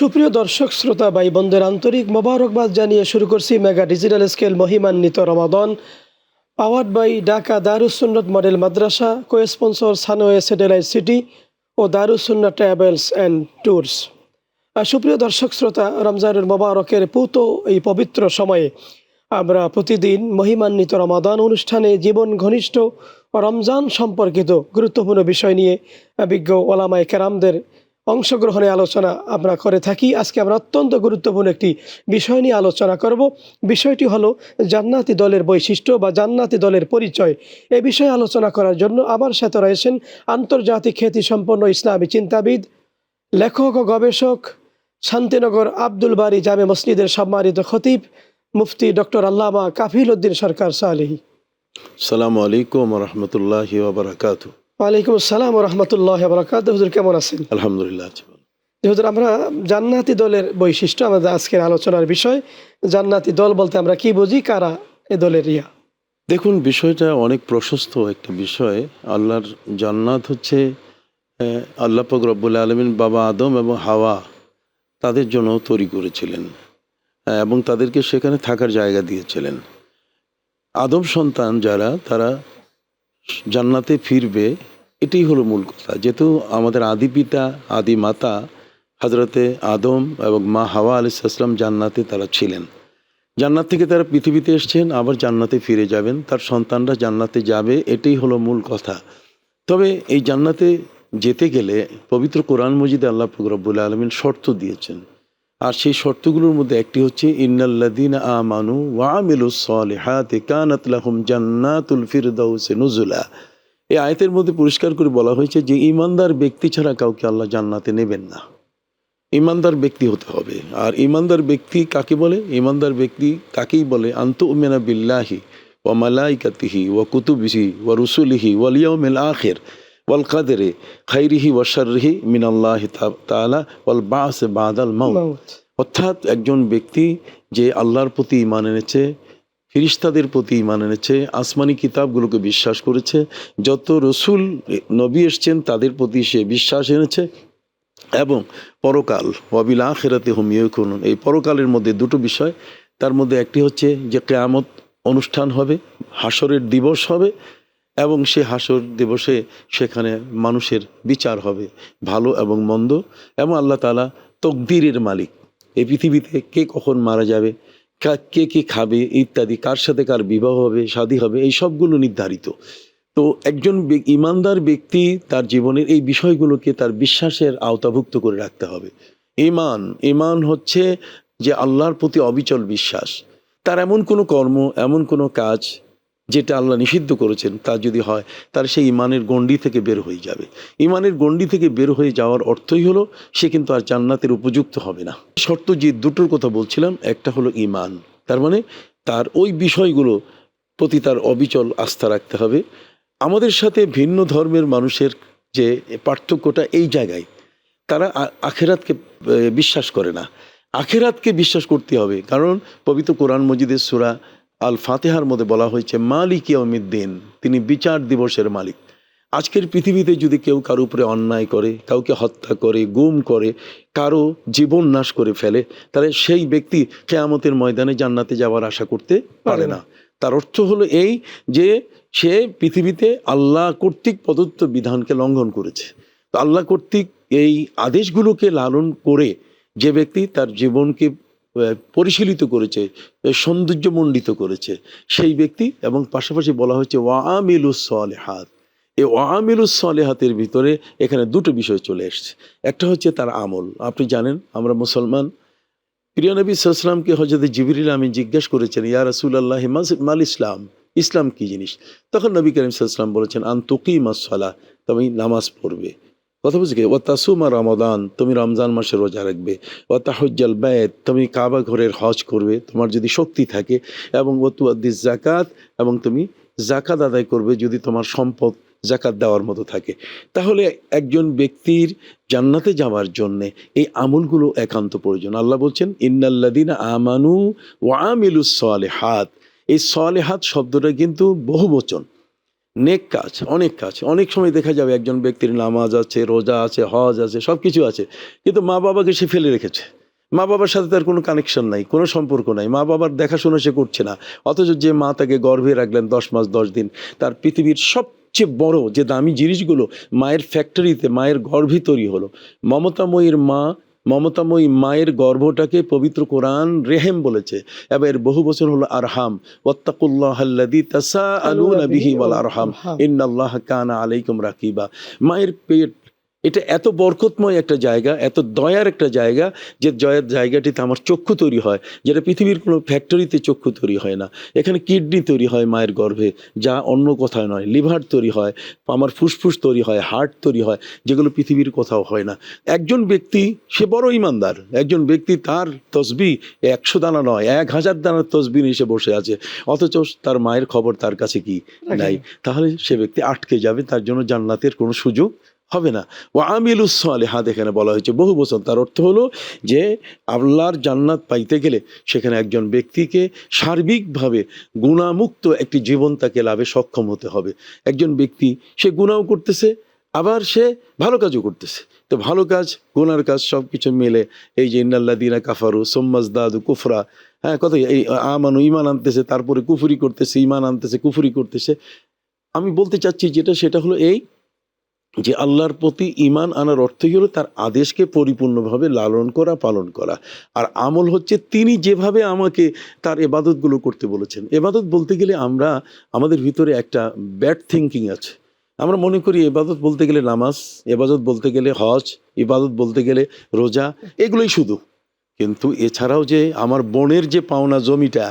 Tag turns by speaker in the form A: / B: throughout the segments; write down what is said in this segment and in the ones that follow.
A: সুপ্রিয় দর্শক শ্রোতা ভাই বোনদের আন্তরিক মোবারকবাদ জানিয়ে শুরু করছি মেগা ডিজিটাল স্কেল মহিমান্বিত রমাদান পাওয়ার্ড বাই ঢাকা দারুস সুন্নাত মডেল মাদ্রাসা কো-স্পন্সর সানোয়ে স্যাটেলাইট সিটি ও দারুস সুন্নাত ট্রাভেলস অ্যান্ড ট্যুরস। সুপ্রিয় দর্শক শ্রোতা, রমজানুল মোবারকের পূত এই পবিত্র সময়ে আমরা প্রতিদিন মহিমান্বিত রমাদান অনুষ্ঠানে জীবন ঘনিষ্ঠ রমজান সম্পর্কিত গুরুত্বপূর্ণ বিষয় নিয়ে বিজ্ঞ ওলামায়ে কেরামদের অংশগ্রহণে আলোচনা আমরা করে থাকি। আজকে আমরা অত্যন্ত গুরুত্বপূর্ণ একটি বিষয় নিয়ে আলোচনা করব। বিষয়টি হলো জান্নাতি দলের বৈশিষ্ট্য বা জান্নাতি দলের পরিচয়। এ বিষয়ে আলোচনা করার জন্য আমার সাথে রয়েছেন আন্তর্জাতিক খ্যাতিসম্পন্ন ইসলামী চিন্তাবিদ, লেখক ও গবেষক, শান্তিনগর আব্দুল বারী জামে মসজিদের সম্মানিত খতিব মুফতি ডক্টর আল্লামা কাফিল উদ্দিন সরকার সালেহী।
B: আসসালামু আলাইকুম ওয়া রাহমাতুল্লাহি ওয়া বারাকাতুহু।
A: ওয়ালাইকুম আসসালাম ওয়া রাহমাতুল্লাহি ওয়া বারাকাতুহু। হুজুর কেমন আছেন?
B: আলহামদুলিল্লাহ।
A: হুজুর, আমরা জান্নাতি দলের বৈশিষ্ট্য আমাদের আজকের আলোচনার বিষয়। জান্নাতি দল বলতে আমরা কি বুঝি, কারা এ দলের ইয়া?
B: দেখুন, বিষয়টা অনেক প্রশস্ত একটা বিষয়। আল্লাহর জান্নাত হচ্ছে আল্লাহ পাক রব্বুল আলামিন বাবা আদম এবং হাওয়া তাদের জন্য তৈরি করেছিলেন এবং তাদেরকে সেখানে থাকার জায়গা দিয়েছিলেন। আদম সন্তান যারা, তারা জান্নাতে ফিরবে, এটাই হলো মূল কথা। যেহেতু আমাদের আদি পিতা আদি মাতা হযরতে আদম এবং মা হাওয়া আলাইহিস সালাম জান্নাতে তারা ছিলেন। জান্নাত থেকে তারা পৃথিবীতে এসেছেন, আবার জান্নাতে ফিরে যাবেন, তার সন্তানরা জান্নাতে যাবে, এটাই হলো মূল কথা। তবে এই জান্নাতে যেতে গেলে পবিত্র কোরআন মজিদে আল্লাহ পাক রব্বুল আলামিন শর্ত দিয়েছেন। আর সেই শর্তগুলোর মধ্যে একটি হচ্ছে ইন্নাল্লাযীনা আমানু ওয়া আমিলুস সলিহাতি কানাত লাহুম জান্নাতুল ফিরদাউসি নুজুলা। এই আয়াতের মধ্যে পরিষ্কার করে বলা হয়েছে যে ইমানদার ব্যক্তি ছাড়া কাউকে আল্লাহ জান্নাতে নেবেন না। ইমানদার ব্যক্তি হতে হবে। আর ইমানদার ব্যক্তি কাকে বলে? ইমানদার ব্যক্তি তাকেই বলে আনতুমিনা বিল্লাহি ওয়া মালাইকাতিহি ওয়া কুতুবিহি ওয়া রুসুলিহি ওয়াল ইয়াউমিল আখির ওয়াল কদরি খাইরিহি ওয়া শাররিহি মিনাল্লাহি তাআলা ওয়াল বা'স বাদাল মাউত। অর্থাৎ একজন ব্যক্তি যে আল্লাহর প্রতি ঈমান এনেছে, ফেরেশতাদের প্রতি ঈমান এনেছে, আসমানি কিতাবগুলোকে বিশ্বাস করেছে, যত রসুল নবী এসেছেন তাদের প্রতি সে বিশ্বাস এনেছে, এবং পরকাল ওয়াবিল আখিরাতি হুম ইউকিনুন। এই পরকালের মধ্যে দুটো বিষয়, তার মধ্যে একটি হচ্ছে যে কিয়ামত অনুষ্ঠান হবে, হাসরের দিবস হবে, এবং সে হাসর দিবসে সেখানে মানুষের বিচার হবে, ভালো এবং মন্দ, এবং আল্লাহ তাআলা তকদিরের মালিক। এই পৃথিবীতে কে কখন মারা যাবে, কে কে খাবে ইত্যাদি, কার সাথে কার বিবাহ হবে, শাদী হবে, এই সবগুলো নির্ধারিত। তো একজন ইমানদার ব্যক্তি তার জীবনের এই বিষয়গুলোকে তার বিশ্বাসের আওতাভুক্ত করে রাখতে হবে। ইমান হচ্ছে যে আল্লাহর প্রতি অবিচল বিশ্বাস। তার এমন কোনো কর্ম, এমন কোনো কাজ যেটা আল্লাহ নিষিদ্ধ করেছেন, তা যদি হয় তার সেই ইমানের গণ্ডি থেকে বের হয়ে যাবে। ইমানের গণ্ডি থেকে বের হয়ে যাওয়ার অর্থই হলো সে কিন্তু আর জান্নাতের উপযুক্ত হবে না। শর্ত যে দুটোর কথা বলছিলাম, একটা হলো ইমান, তার মানে তার ওই বিষয়গুলো প্রতি তার অবিচল আস্থা রাখতে হবে। আমাদের সাথে ভিন্ন ধর্মের মানুষের যে পার্থক্যটা এই জায়গায়, তারা আখেরাতকে বিশ্বাস করে না। আখেরাতকে বিশ্বাস করতে হবে, কারণ পবিত্র কোরআন মজিদের সূরা আল ফাতিহার মধ্যে বলা হয়েছে মালিক ইয়াউমিদ্দিন, তিনি বিচার দিবসের মালিক। আজকের পৃথিবীতে যদি কেউ কারো উপরে অন্যায় করে, কাউকে হত্যা করে, গুম করে, কারো জীবন নাশ করে ফেলে, তাহলে সেই ব্যক্তি কিয়ামতের ময়দানে জান্নাতে যাওয়ার আশা করতে পারে না। তার অর্থ হলো এই যে সে পৃথিবীতে আল্লাহ কর্তৃক প্রদত্ত বিধানকে লঙ্ঘন করেছে। তো আল্লাহ কর্তৃক এই আদেশগুলোকে লালন করে যে ব্যক্তি তার জীবনকে পরিশীলিত করেছে, সৌন্দর্যমণ্ডিত করেছে, সেই ব্যক্তি। এবং পাশাপাশি বলা হচ্ছে ওয়া আমিলুস সলিহাত। এই ওয়া আমিলুস সলিহাতের ভিতরে এখানে দুটো বিষয় চলে এসছে। একটা হচ্ছে তার আমল। আপনি জানেন আমরা মুসলমান। প্রিয় নবী সাল্লাল্লাহু আলাইহি ওয়াসাল্লামকে হযরত জিবরিল আমিন জিজ্ঞেস করেছেন, ইয়া রাসূলুল্লাহ মাল ইসলাম, ইসলাম কি জিনিস? তখন নবী করিম সাল্লাল্লাহু আলাইহি ওয়াসাল্লাম বলেছেন আন তুকিমাস সালাহ, তুমি নামাজ পড়বে। কথা বুঝে কি? ওয়া তাসুমা রমাদান, তুমি রমজান মাসে রোজা রাখবে। ওয়া তাহুজ্জাল বাইত, তুমি কাবা ঘরের হজ করবে তোমার যদি শক্তি থাকে। এবং ওয়া তুআদ্দিজ যাকাত, এবং তুমি যাকাত আদায় করবে যদি তোমার সম্পদ যাকাত দেওয়ার মতো থাকে। তাহলে একজন ব্যক্তির জান্নাতে যাওয়ার জন্যে এই আমলগুলো একান্ত প্রয়োজন। আল্লাহ বলছেন ইন্নাল্লাযীনা আমানু ওয়া আমিলুস সলিহাত। এই সলিহাত শব্দটা কিন্তু বহুবচন। নেক কাজ, অনেক কাজ। অনেক সময় দেখা যাবে একজন ব্যক্তির নামাজ আছে, রোজা আছে, হজ আছে, সব কিছু আছে, কিন্তু মা বাবাকে সে ফেলে রেখেছে। মা বাবার সাথে তার কোনো কানেকশন নাই, কোনো সম্পর্ক নাই, মা বাবার দেখাশোনা সে করছে না। অথচ যে মা তাকে গর্ভে রাখলেন 10 মাস 10 দিন, তার পৃথিবীর সবচেয়ে বড় যে দামি জিনিসগুলো মায়ের ফ্যাক্টরিতে, মায়ের গর্ভে তৈরি হলো। মমতাময়ীর মা, মমতাময়ী মায়ের গর্ভটাকে পবিত্র কোরআন রেহেম বলেছে, এবং এর বহু বছর হলো আরহাম। ওয়াত্তাকুল্লাহাল্লাযী তাসাআলুনা বিহি ওয়াল আরহাম ইন্নাল্লাহা কানা আলাইকুম রাকিবা। মায়ের পেট, এটা এত বরকতময় একটা জায়গা, এত দয়ার একটা জায়গা, যে দয়ার জায়গাটিতে আমার চক্ষু তৈরি হয়, যেটা পৃথিবীর কোনো ফ্যাক্টরিতে চক্ষু তৈরি হয় না। এখানে কিডনি তৈরি হয় মায়ের গর্ভে, যা অন্য কোথাও নয়। লিভার তৈরি হয়, আমার ফুসফুস তৈরি হয়, হার্ট তৈরি হয়, যেগুলো পৃথিবীর কোথাও হয় না। একজন ব্যক্তি সে বড় ইমানদার, একজন ব্যক্তি তার তসবিহ 100 দানা নয়, 1000 দানার তসবিহ নিয়ে সে বসে আছে, অথচ তার মায়ের খবর তার কাছে কি নাই। তাহলে সে ব্যক্তি আটকে যাবে, তার জন্য জান্নাতের কোনো সুযোগ হবে না। ও আমিলুস সালিহাত এখানে বলা হয়েছে বহু বছর। তার অর্থ হলো যে আল্লাহর জান্নাত পাইতে গেলে সেখানে একজন ব্যক্তিকে সার্বিকভাবে গুণামুক্ত একটি জীবন তাকে লাভে সক্ষম হতে হবে। একজন ব্যক্তি সে গুনাহও করতেছে, আবার সে ভালো কাজও করতেছে। তো ভালো কাজ, গুনার কাজ সব কিছু মিলে এই যে ইন্নাল্লাযীনা কাফারু সুম্মাজদাদু কুফরা, হ্যাঁ, কত এই আমানু, ঈমান আনতেছে, তারপরে কুফরি করতেছে, ঈমান আনতেছে, কুফরি করতেছে। আমি বলতে চাচ্ছি যেটা, সেটা হলো এই যে আল্লাহর প্রতি ঈমান আনার অর্থই হলো তার আদেশকে পরিপূর্ণভাবে লালন করা, পালন করা। আর আমল হচ্ছে তিনি যেভাবে আমাকে তার এবাদতগুলো করতে বলেছেন। এবাদত বলতে গেলে আমরা, আমাদের ভিতরে একটা ব্যাড থিঙ্কিং আছে। আমরা মনে করি এবাদত বলতে গেলে নামাজ, এবাদত বলতে গেলে হজ, ইবাদত বলতে গেলে রোজা, এগুলোই শুধু। কিন্তু এছাড়াও যে আমার বোনের যে পাওনা জমিটা,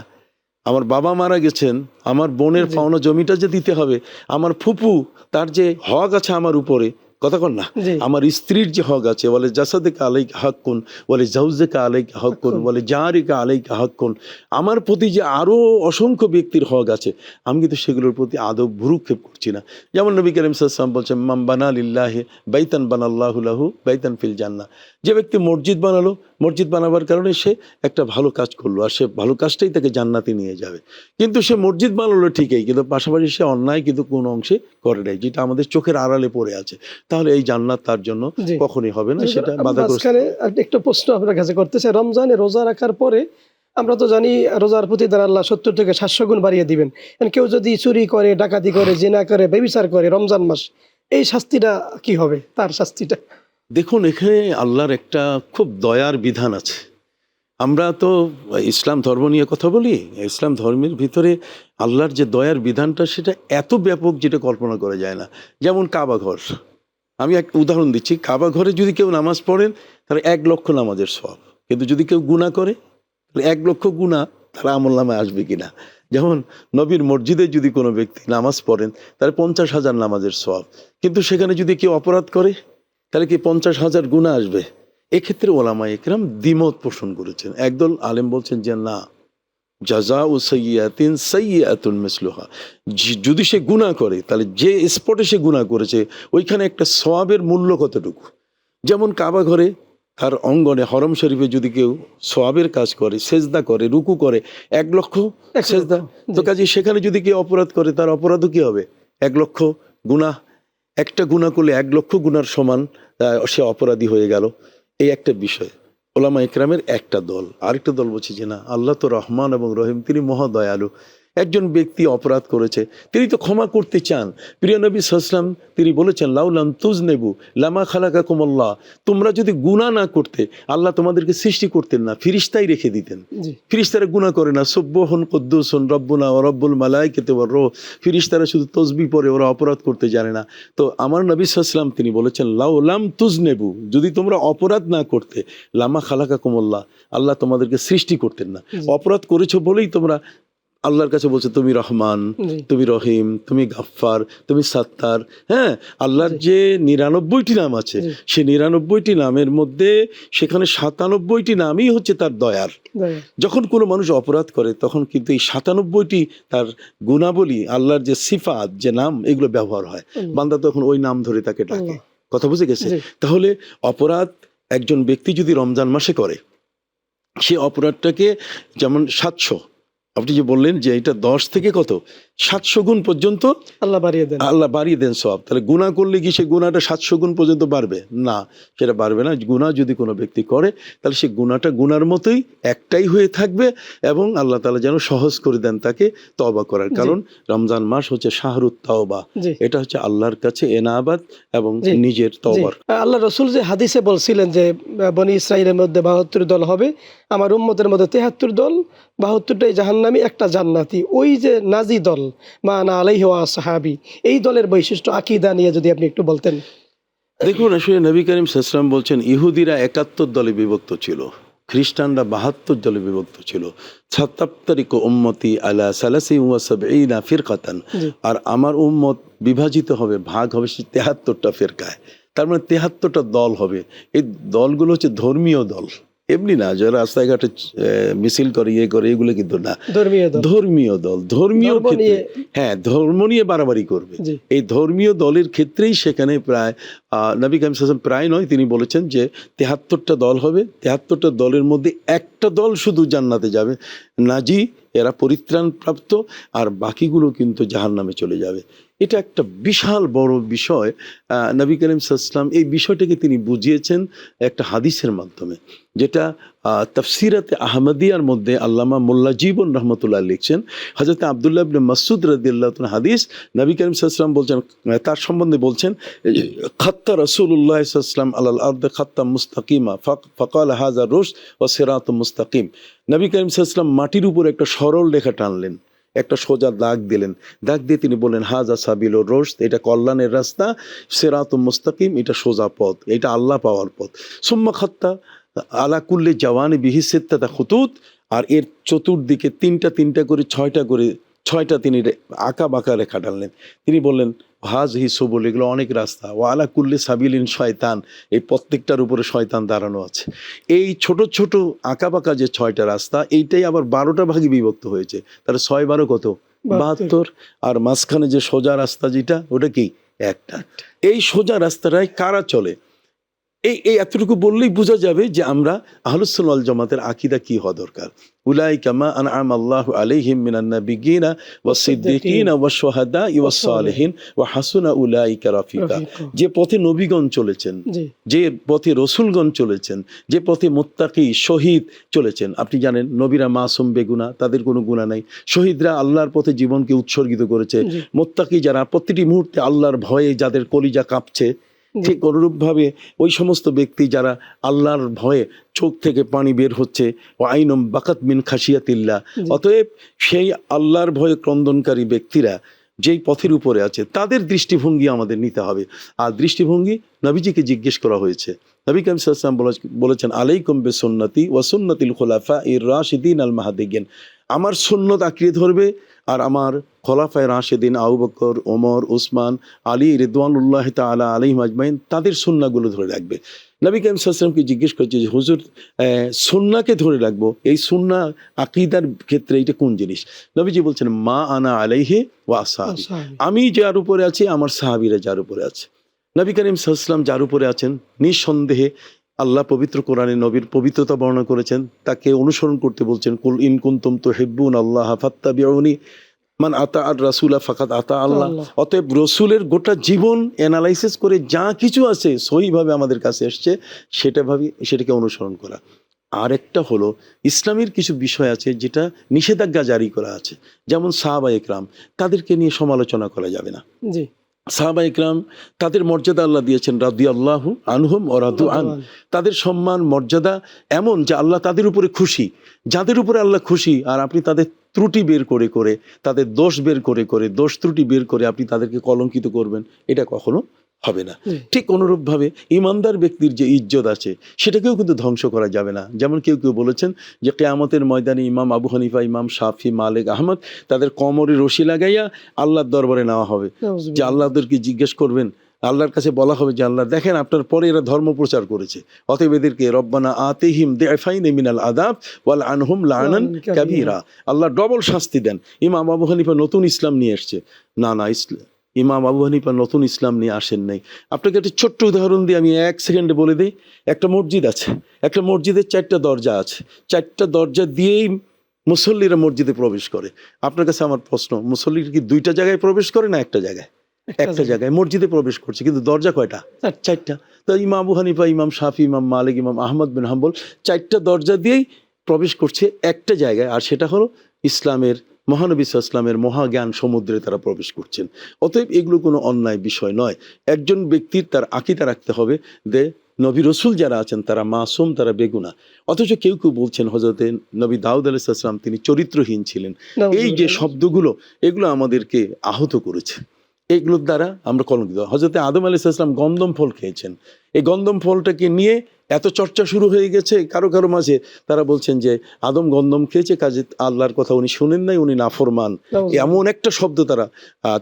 B: আমার বাবা মারা গেছেন, আমার বোনের পাওনা জমিটা যে দিতে হবে, আমার ফুপু তার যে হক আছে আমার উপরে, কথা কন না, আমার স্ত্রীর যে হক আছে, বলে জাসাদেকা আলাইকা হাক্কুন, বলে জাউজেকা আলাইকা হাক্কুন, বলে জারিকা আলাইকা হাক্কুন, আমার প্রতি যে আরও অসংখ্য ব্যক্তির হক আছে, আমি কিন্তু সেগুলোর প্রতি আদব ভ্রুক্ষেপ করছি না। যেমন নবী করিম সাল্লাল্লাহু আলাইহি ওয়াসাল্লাম বলছেন, মাম বানা লিল্লাহি বাইতান বানাল্লাহু লাহু বাইতান ফিল জান্নাহ। যে ব্যক্তি মসজিদ বানালো, মসজিদ বানাবার কারণে সে একটা ভালো কাজ করলো, আর সে ভালো কাজটাই তাকে জান্নাতে নিয়ে যাবে। কিন্তু সে মসজিদ বানালো ঠিকই, কিন্তু পাশাপাশি সে অন্যায় কিন্তু কোন অংশে করে নাই, যেটা আমাদের চোখের আড়ালে পড়ে আছে। তাহলে এই জান্নাত তার জন্য কখনই হবে না, সেটা বাধাগ্রস্ত।
A: একটা প্রশ্ন আপনার কাছে করতে চাই। রমজানে রোজা রাখার পরে আমরা তো জানি রোজার প্রতিদান আল্লাহ 70 থেকে 700 গুণ বাড়িয়ে দিবেন। কেউ যদি চুরি করে, ডাকাতি করে, জিনা করে, ব্যভিচার করে রমজান মাস, এই শাস্তিটা কি হবে, তার শাস্তিটা?
B: দেখুন, এখানে আল্লাহর একটা খুব দয়ার বিধান আছে। আমরা তো ইসলাম ধর্ম নিয়ে কথা বলি, ইসলাম ধর্মের ভিতরে আল্লাহর যে দয়ার বিধানটা, সেটা এত ব্যাপক যেটা কল্পনা করা যায় না। যেমন কাবা ঘর, আমি এক উদাহরণ দিচ্ছি। কাবা ঘরে যদি কেউ নামাজ পড়েন তাহলে 1 লক্ষ নামাজের সওয়াব, কিন্তু যদি কেউ গুনাহ করে তাহলে 1 লক্ষ গুনাহ তার আমলনামায় আসবে কিনা। যেমন নবীর মসজিদে যদি কোনো ব্যক্তি নামাজ পড়েন তাহলে 50,000 নামাজের সওয়াব, কিন্তু সেখানে যদি কেউ অপরাধ করে তাহলে কি 50,000 গুনাহ আসবে? এক্ষেত্রে ওলামায়ে কেরাম দ্বিমত পোষণ করেছেন। একদল আলেম বলছেন যে না, জাযাউ সাইয়্যাতিন সাইয়্যাতুন মিসলুহা, যদি সে গুনাহ করে তাহলে যে স্পটে সে গুনাহ করেছে ওইখানে একটা সওয়াবের মূল্য কতটুকু। যেমন কাবা ঘরে তার অঙ্গনে হরম শরীফে যদি কেউ সওয়াবের কাজ করে, সেজদা করে, রুকু করে, 1 লক্ষ সেজদা। তো কাজে সেখানে যদি কেউ অপরাধ করে তার অপরাধও কি হবে? 1 লক্ষ গুনাহ। একটা গুনাহ করলে 1 লক্ষ গুনার সমান সে অপরাধী হয়ে গেল। এই একটা বিষয়। ওলামা ইকরামের একটা দল, আরেকটা দল বলছে যে না, আল্লাহ তো রহমান এবং রহিম, তিনি মহাদয়ালু। একজন ব্যক্তি অপরাধ করেছে, তিনি তো ক্ষমা করতে চান। প্রিয় নবী সাল্লাল্লাহু আলাইহি ওয়াসাল্লাম তিনি বলেছেন, লাউলাম তুজনেবু লামা খালাকাকুমুল্লাহ, তোমরা যদি গুনাহ না করতে আল্লাহ তোমাদেরকে সৃষ্টি করতেন না, ফিরিস্তাই রেখে দিতেন। ফিরিস্তারা গুনাহ করে না। সুবহান কুদ্দুসুন রব্বুনা ওয়া রব্বুল মালাইকাতি ওয়ার রূহ, ফিরিস্তারা শুধু তাসবিহ পড়ে, ওরা অপরাধ করতে জানে না। তো আমার নবী সাল্লাল্লাহু আলাইহি ওয়াসাল্লাম তিনি বলেছেন, লাউলাম তুজনেবু, যদি তোমরা অপরাধ না করতে, লামা খালাকাকুমুল্লাহ, আল্লাহ তোমাদেরকে সৃষ্টি করতেন না। অপরাধ করেছো বলেই তোমরা আল্লাহর কাছে বলছে তুমি রহমান, তুমি রহিম, তুমি গাফফার, তুমি সাত্তার। হ্যাঁ, আল্লাহর যে 99টি নাম আছে, সে 99টি নামের মধ্যে সেখানে 97টি নামই হচ্ছে তার দয়ার। যখন কোনো মানুষ অপরাধ করে তখন কিন্তু এই 97টি তার গুণাবলী, আল্লাহর যে সিফাত, যে নাম, এগুলো ব্যবহার হয়। বান্দা তখন ওই নাম ধরে তাকে ডাকে। কথা বুঝে গেছে? তাহলে অপরাধ একজন ব্যক্তি যদি রমজান মাসে করে, সে অপরাধটাকে, যেমন 700, আপনি যে বললেন যে এটা 10 থেকে কত 700 গুণ পর্যন্ত
A: আল্লাহ বাড়িয়ে দেন।
B: আল্লাহ বাড়িয়ে দেন সওয়াব। তাহলে গুনাহ করলে কি সে গুনাহটা 700 গুণ পর্যন্ত বাড়বে? না, সেটা বাড়বে না। গুনাহ যদি কোনো ব্যক্তি করে তাহলে সে গুনাহটা গুনার মতোই একটাই হয়ে থাকবে, এবং আল্লাহ তাআলা যেন সহজ করে দেন তাকে তওবা করার। কারণ রমজান মাস হচ্ছে শাহরুত তাওবা,
A: জি
B: এটা হচ্ছে আল্লাহর কাছে এনাবাত এবং
A: জি
B: নিজের
A: জি।
B: তওবার।
A: আল্লাহ রসুল যে হাদিসে বলছিলেন যে বনি ইসরাইলের মধ্যে 72 দল হবে, আমার উম্মতের মধ্যে 73 দল, 72টাই জাহান্নামী, একটা জান্নাতি। ওই যে নাজি দল, মা আনা আলাইহি ওয়া আসহাবি, এই দলের বৈশিষ্ট্য আকীদা নিয়ে যদি আপনি একটু বলতেন।
B: দেখুন, আসলে নবী করিম সাল্লাল্লাহু আলাইহি ওয়াসাল্লাম বলছেন ইহুদিরা 71 দলে বিভক্ত ছিল, খ্রিস্টানরা 72 দলে বিভক্ত ছিল। সাতাফতারিকু উম্মতি আলা সালাসি ওয়া সাবঈনা ফিরকাতান,
A: জি
B: আর আমার উম্মত বিভাজিত হবে, ভাগ হবে সে 73টা ফিরকায়। তার মানে 73টা দল হবে। এই দলগুলো হচ্ছে ধর্মীয় দল, এমনি না যারা রাস্তাঘাটে মিছিল করে ইয়ে করে, এগুলো কিন্তু না।
A: ধর্মীয় দল,
B: ধর্মীয় দল, ধর্মীয়
A: ধর্ম
B: ক্ষেত্রে,
A: নিয়ে।
B: হ্যাঁ, ধর্ম নিয়ে বাড়াবাড়ি করবে।
A: জি
B: এই ধর্মীয় দলের ক্ষেত্রেই সেখানে প্রায় নবী করিম সাল্লাল্লাহু আলাইহি ওয়াসাল্লাম প্রায় নয়, তিনি বলেছেন যে 73টা দল হবে। 73টা দলের মধ্যে একটা দল শুধু জান্নাতে যাবে, নাজি, এরা পরিত্রাণপ্রাপ্ত, আর বাকিগুলো কিন্তু জাহান্নামে চলে যাবে। এটা একটা বিশাল বড় বিষয়। নবী করিম সাল্লাল্লাহু আলাইহি ওয়াসাল্লাম এই বিষয়টাকে তিনি বুঝিয়েছেন একটা হাদিসের মাধ্যমে, যেটা তাফসিরাতে আহমদিয়ার মধ্যে আল্লামা মোল্লা জীবন রহমতুল্লাহ লিখছেন। হযরত আব্দুল্লাহ ইবনে মাসউদ রাদিয়াল্লাহু তাআলা হাদিস, নবী করিম সাল্লাল্লাহু আলাইহি ওয়াসাল্লাম বলছেন, তার সম্বন্ধে বলছেন, খাত্তা রাসূলুল্লাহ সাল্লাল্লাহু আলাইহি ওয়াসাল্লাম আলাল আরদি খাত্তা মুস্তাকিমা ফাকালা হাযা রুশদ ওয়া সিরাতুম মুস্তাকিম। নবী করিম সাল্লাল্লাহু আলাইহি ওয়াসাল্লাম মাটির উপর একটা সরল রেখা টানলেন, একটা সোজা দাগ দিলেন, দাগ দিয়ে তিনি বললেন হাজা সাবিলুর রুশদ, এটা কল্যাণের রাস্তা, সিরাতুম মুস্তাকিম, এটা সোজা পথ, এটা আল্লাহ পাওয়ার পথ। সুম্মা খাত্তা আলা কুল্লি জাওয়ানি বিহি সিত্তাতা খুতুত, আর এর চতুর্দিকে তিনটা তিনটা করে ছয়টা তিনি আঁকা বাঁকা রেখা টানলেন। তিনি বললেন হাযিহি সুবুল, এগুলো অনেক রাস্তা, ওয়া আলা কুল্লি সাবিলিন শয়তান, এই প্রত্যেকটার উপরে শয়তান দাঁড়ানো আছে। এই ছোট ছোট আঁকা বাঁকা যে 6টা রাস্তা, এইটাই আবার 12টা ভাগে বিভক্ত হয়েছে। তাহলে 6 12 কত? 72। আর মাঝখানে যে সোজা রাস্তা যেটা, ওটা কি? একটা। এই সোজা রাস্তাটায় কারা চলে? এই এতটুকু বললেই বোঝা যাবে যে আমরা আহলুস সুন্নাহ ওয়াল জামাতের আকীদা কি হওয়া দরকার। উলাইকা মা আনআমা আল্লাহু আলাইহিম মিনান নাবিয়্যিনা ওয়াস সিদ্দিকিনা ওয়াশ শুহাদাই ওয়াস সালিহিন ওয়া হাসুনা উলাইকা রাফিকা। যে পথে নবীগণ চলেছেন,
A: জি
B: যে পথে রসুলগণ চলেছেন, যে পথে মুত্তাকি শহীদ চলেছেন। আপনি জানেন নবীরা মাসুম বেগুনা, তাদের কোনো গুনাহ নাই। শহীদরা আল্লাহর পথে জীবনকে উৎসর্গিত করেছে।
A: জি
B: মুত্তাকি যারা প্রতিটি মুহূর্তে আল্লাহর ভয়ে যাদের কলিজা কাঁপছে,
A: জি
B: ঠিক অনুরূপভাবে ওই সমস্ত ব্যক্তি যারা আল্লাহর ভয়ে চোখ থেকে পানি বের হচ্ছে, ও আইনুম বাকাত মিন খাশিয়াতিল্লাহ,
A: জি
B: অতএব সেই আল্লাহর ভয়ে ক্রন্দনকারী ব্যক্তিরা যেই পথের উপরে আছে, তাদের দৃষ্টিভঙ্গি আমাদের নিতে হবে। আর দৃষ্টিভঙ্গি নবীজিকে জিজ্ঞেস করা হয়েছে। নবী করিম সাল্লাল্লাহু আলাইহি ওয়াসাল্লাম বলেছেন আলাইকুম বিসুন্নতি ওয়া সুন্নাতিল খুলাফাইর রাশিদিন আল মাহদিয়িন, আমার সুন্নত আঁকড়ে ধরবে, আর আমার খোলাফায়ে রাশিদিন আবু বকর, ওমর, উসমান, আলী রিদওয়ানুল্লাহ তাআলা আলাইহিম আজমাইন, তাদের সুন্নাহগুলো ধরে রাখবে। নবী করিম সাল্লাল্লাহু আলাইহি ওয়াসাল্লামকে জিজ্ঞেস করছে যে হুজুর, সুন্নাহকে ধরে রাখবো, এই সুন্নাহ আকিদার ক্ষেত্রে এটা কোন জিনিস? নবীজি বলছেন মা আনা আলাইহি ওয়া আসহাবি,
A: আসহাবি।
B: আমি যার উপরে আছি, আমার সাহাবীরা যার উপরে আছে। নবী করিম সাল্লাল্লাহু আলাইহি ওয়াসাল্লাম যার উপরে আছেন, নিঃসন্দেহে আল্লাহ পবিত্র কোরআনে নবীর পবিত্রতা বর্ণনা করেছেন, তাকে অনুসরণ করতে বলছেন কুল ইন কুনতুম তুহিব্বুন আল্লাহ ফাত্তাবিউনি মান আতা আর রাসূলা ফাকাদ আতা আল্লাহ।
A: আল্লাহ।
B: অতএব রসুলের গোটা জীবন অ্যানালাইসিস করে যা কিছু আছে সহিভাবে আমাদের কাছে এসছে, সেটাকে অনুসরণ করা। আর একটা হলো ইসলামের কিছু বিষয় আছে যেটা নিষেধাজ্ঞা জারি করা আছে, যেমন সাহাবা ইকরাম, তাদেরকে নিয়ে সমালোচনা করা যাবে না।
A: জি
B: সাহাবা ইকরাম, তাদের মর্যাদা আল্লাহ দিয়েছেন রাদিয়াল্লাহু আনহুম ওয়া রাদু আন। তাদের সম্মান মর্যাদা এমন যে আল্লাহ তাদের উপরে খুশি। যাদের উপরে আল্লাহ খুশি, আর আপনি তাদের ত্রুটি বের করে করে, তাদের দোষ বের করে করে, দোষ ত্রুটি বের করে আপনি তাদেরকে কলঙ্কিত করবেন, এটা কখনো হবে না।
A: জি
B: ঠিক অনুরূপভাবে ইমানদার ব্যক্তির যে ইজ্জত আছে, সেটাকেও কিন্তু ধ্বংস করা যাবে না। যেমন কেউ কেউ বলেছেন যে কিয়ামতের ময়দানে ইমাম আবু হানিফা, ইমাম শাফি, মালিক, আহমদ, তাদের কোমরে রশি লাগাইয়া আল্লাহর দরবারে নেওয়া হবে, যে আল্লাহদেরকে জিজ্ঞেস করবেন, আল্লাহর কাছে বলা হবে যে আল্লাহ দেখেন আপনার পরে এরা ধর্ম প্রচার করেছে, অতএব এদেরকে রব্বানা আতিহিম দিআফাইন মিনাল আযাব ওয়াল আনহুম লানান কাবীরা, আল্লাহ ডবল শাস্তি দেন। ইমাম আবু হানিফা নতুন ইসলাম নিয়ে এসছে, না ইমাম আবু হানিফা নতুন ইসলাম নিয়ে আসেন নাই। আপনাকে একটা ছোট্ট উদাহরণ দিয়ে আমি 1 সেকেন্ডে বলে দিই। একটা মসজিদ আছে, একটা মসজিদের 4টা দরজা আছে, 4টা দরজা দিয়েই মুসল্লিরা মসজিদে প্রবেশ করে। আপনার কাছে আমার প্রশ্ন, মুসল্লিরা কি দুইটা জায়গায় প্রবেশ করে না একটা জায়গায়? একটা জায়গায় মসজিদে প্রবেশ করছে, কিন্তু দরজা কয়টা? চারটা। তো ইমাম আবু হানিফা, ইমাম শাফি, ইমাম মালিক, ইমাম আহমদ বিন হাম্বল চারটা দরজা দিয়েই প্রবেশ করছে একটা জায়গায়, আর সেটা হলো ইসলামের মহানবী সাল্লাল্লাহু আলাইহি ওয়াসাল্লামের মহাজ্ঞান সমুদ্রে তারা প্রবেশ করছেন। অতএব এগুলো কোনো অন্যায় বিষয় নয়। একজন ব্যক্তির তার আকীদা রাখতে হবে যে নবী রসুল যারা আছেন তারা মাসুম, তারা বেগুনা। অথচ কেউ কেউ বলছেন হযরতে নবী দাউদ আলাইহিস সালাম তিনি চরিত্রহীন ছিলেন। এই যে শব্দগুলো, এগুলো আমাদেরকে আহত করেছে, এগুলোর দ্বারা আমরা কলঙ্কিত। হযরতে আদম আলাইহিস সালাম গন্ধম ফল খেয়েছেন, এই গন্ধম ফলটাকে নিয়ে এত চর্চা শুরু হয়ে গেছে কারো কারো মাঝে। তারা বলছেন যে আদম গন্ধম খেয়েছে, কাজে আল্লাহর কথা উনি শুনেন নাই, উনি নাফরমান। এমন একটা শব্দ তারা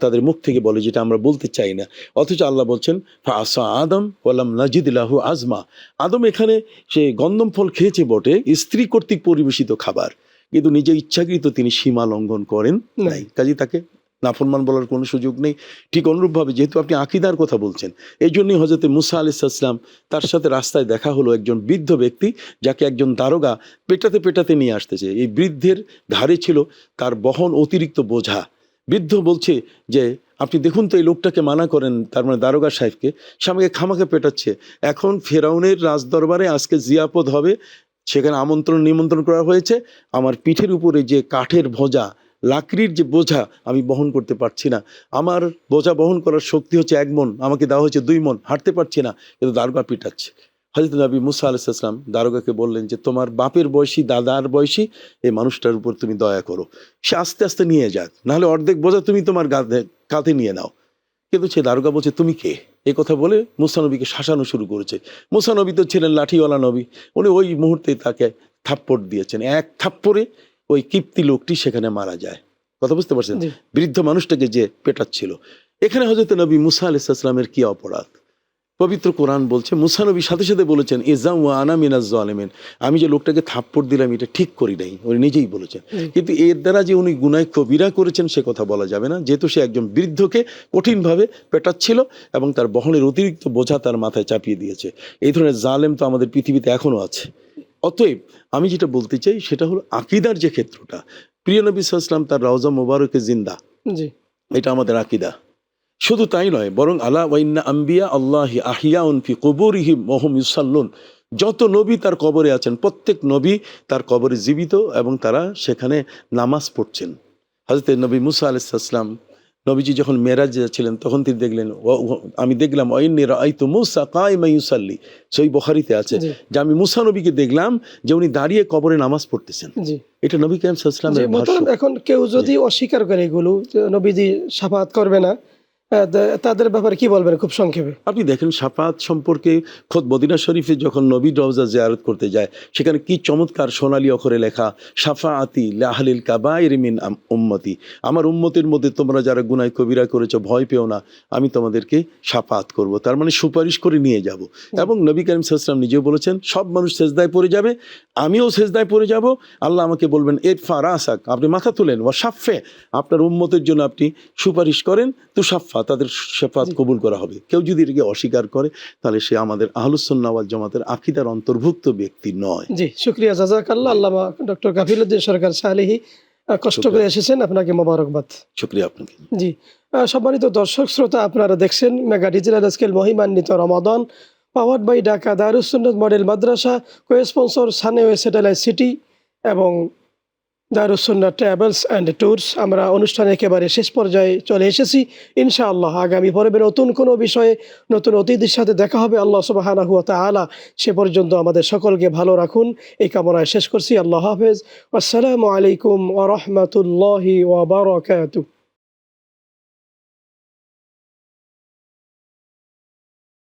B: তাদের মুখ থেকে বলে যেটা আমরা বলতে চাই না। অথচ আল্লাহ বলছেন ফাআসা আদম ওয়ালাম নাজিদ লাহু আজমা। আদম এখানে সে গন্ধম ফল খেয়েছে বটে, স্ত্রী কর্তৃক পরিবেশিত খাবার, কিন্তু নিজে ইচ্ছাকৃত তিনি সীমা লঙ্ঘন করেন নাই, কাজে তাকে নাফরমান বলার কোনো সুযোগ নেই। ঠিক অনুরূপভাবে যেহেতু আপনি আকীদার কথা বলছেন, এই জন্যই হযরতে মুসা আলাইহিস সালাম তার সাথে রাস্তায় দেখা হলো একজন বৃদ্ধ ব্যক্তি, যাকে একজন দারোগা পেটাতে পেটাতে নিয়ে আসতেছে। এই বৃদ্ধের ঘাড়ে ছিল তার বহন অতিরিক্ত বোঝা। বৃদ্ধ বলছে যে আপনি দেখুন তো এই লোকটাকে মানা করেন, তার মানে দারোগা সাহেবকে, সে আমাকে খামাকে পেটাচ্ছে। এখন ফেরাউনের রাজদরবারে আজকে জিয়াপদ হবে, সেখানে আমন্ত্রণ নিমন্ত্রণ করা হয়েছে, আমার পিঠের উপরে যে কাঠের ভোজা, লাকড়ির যে বোঝা আমি বহন করতে পারছি না, আমার বোঝা বহন করার শক্তি হচ্ছে 1 মণ, আমাকে দেওয়া হয়েছে 2 মণ, হাঁটতে পারছি না, কিন্তু দারোগা পিটাচ্ছে। হযরত নবী মুসা আলাইহিস সালাম দারোগাকে বললেন যে তোমার বাপের বয়সী, দাদার বয়সী এই মানুষটার উপর তুমি দয়া করো, সে আস্তে আস্তে নিয়ে যাক, নাহলে অর্ধেক বোঝা তুমি তোমার কাঁধে নিয়ে নাও। কিন্তু সে দারোগা বলছে তুমি কে? এই কথা বলে মুসা নবীকে শাসানো শুরু করেছে। মুসা নবী তো ছিলেন লাঠিওয়ালা নবী, উনি ওই মুহূর্তে তাকে থাপ্পড় দিয়েছেন। এক থাপ্পড়ে ওই কিপ্তি লোকটি সেখানে মারা যায়। কথা বুঝতে পারছেন? বৃদ্ধ মানুষটাকে যে পেটাচ্ছিল। এখানে হযরত নবী মুসা আলাইহিস সালামের কি অপরাধ? পবিত্র কোরআন বলছে, মুসা নবী সাথে সাথে বলেছেন ইযা ওয়া আনা মিনাজ জালিমিন, আমি যে লোকটাকে থাপ্পড় দিলাম এটা ঠিক করি নাই, উনি নিজেই বলেছেন। কিন্তু এর দ্বারা যে উনি গুনাহ কবিরা করেছেন সে কথা বলা যাবে না, যেহেতু সে একজন বৃদ্ধকে কঠিনভাবে পেটাচ্ছিল এবং তার বহনের অতিরিক্ত বোঝা তার মাথায় চাপিয়ে দিয়েছে। এই ধরনের জালেম তো আমাদের পৃথিবীতে এখনো আছে। অতএব আমি যেটা বলতে চাই সেটা হলো আকীদার যে ক্ষেত্রটা, প্রিয় নবী সাল্লাল্লাহু আলাইহি ওয়াসাল্লাম তার রওজা মোবারকে জিন্দা, এটা আমাদের আকীদা। শুধু তাই নয়, বরং আলা ওয়াইন্না আম্বিয়া আল্লাহি আহিয়াউন ফি কুবুরিহিম ওয়া হুম ইউসাল্লুন, যত নবী তার কবরে আছেন প্রত্যেক নবী তার কবরে জীবিত এবং তারা সেখানে নামাজ পড়ছেন। হযরত নবী মুসা আলাইহিস সালাম নবীজি যখন মেরাজে যাচ্ছিলেন তখন তিনি দেখলেন, আমি দেখলাম ওয়াইন্নী রাআইতু মুসা কায়িমান ইউসাল্লি, সহিহ বুখারীতে আছে যে আমি মুসা নবীকে দেখলাম যে উনি দাঁড়িয়ে কবরে নামাজ পড়তেছেন। এটা নবী কারীম সাল্লাল্লাহু আলাইহি ওয়াসাল্লামের ভাষ্য।
A: এখন কেউ যদি অস্বীকার করে এগুলো নবীজি শাফাআত করবে না, তাদের ব্যাপারে কি বলবেন খুব সংক্ষেপে? আপনি
B: দেখেন শাফাআত সম্পর্কে খোদ মদিনা শরীফে যখন নবী রওজা জিয়ারত করতে যায় সেখানে কি চমৎকার সোনালী অক্ষরে লেখা, শাফাআতি লিআহলিল কাবাইর মিন উম্মতি, আমার উম্মতের মধ্যে তোমরা যারা গুনাহ কবিরা করেছো ভয় পেও না, আমি তোমাদেরকে শাফাআত করব, তার মানে সুপারিশ করে নিয়ে যাব। এবং নবী করিম সাল্লাল্লাহু আলাইহি ওয়াসাল্লাম নিজেও বলেছেন সব মানুষ সেজদায় পড়ে যাবে, আমিও সেজদায় পড়ে যাব, আল্লাহ আমাকে বলবেন ইরফা রাসাক, আপনি মাথা তুলেন, ওয়া শাফে, আপনার উম্মতের জন্য আপনি সুপারিশ করেন, তু শাফা, তাদের শাফাত কবুল করা হবে। কেউ যদি এটাকে অস্বীকার করে তাহলে সে আমাদের আহলুস সুন্নাহ ওয়াল জামাতের আকীদার অন্তর্ভুক্ত ব্যক্তি নয়।
A: জি, শুকরিয়া, জাযাকাল্লাহ। আল্লামা ডক্টর কাফিলউদ্দিন সরকার সালেহী কষ্ট করে এসেছেন, আপনাকে মোবারকবাদ।
B: শুকরিয়া আপনাকে।
A: জি, সম্মানিত দর্শক শ্রোতা, আপনারা দেখছেন মেগা ডিজিটাল স্কেল মহিমান্বিত রমাদান, পাওয়ার্ড বাই ঢাকা দারুস সুন্নাত মডেল মাদ্রাসা, কো-স্পন্সর সানওয়ে স্যাটেলাইট সিটি এবং দারুস সুন্নাত ট্রাভেলস অ্যান্ড ট্যুরস। আমরা অনুষ্ঠানে একেবারে শেষ পর্যায়ে চলে এসেছি। ইনশাআল্লাহ আগামী পর্বে নতুন কোনো বিষয়ে নতুন অতিথির সাথে দেখা হবে আল্লাহ সুবহানাহু ওয়া তাআলা। সে পর্যন্ত আমাদের সকলকে ভালো রাখুন এই কামনায় শেষ করছি। আল্লাহ হাফেজ। আসসালামু আলাইকুম ওয়া রাহমাতুল্লাহি ওয়া বারাকাতুহু।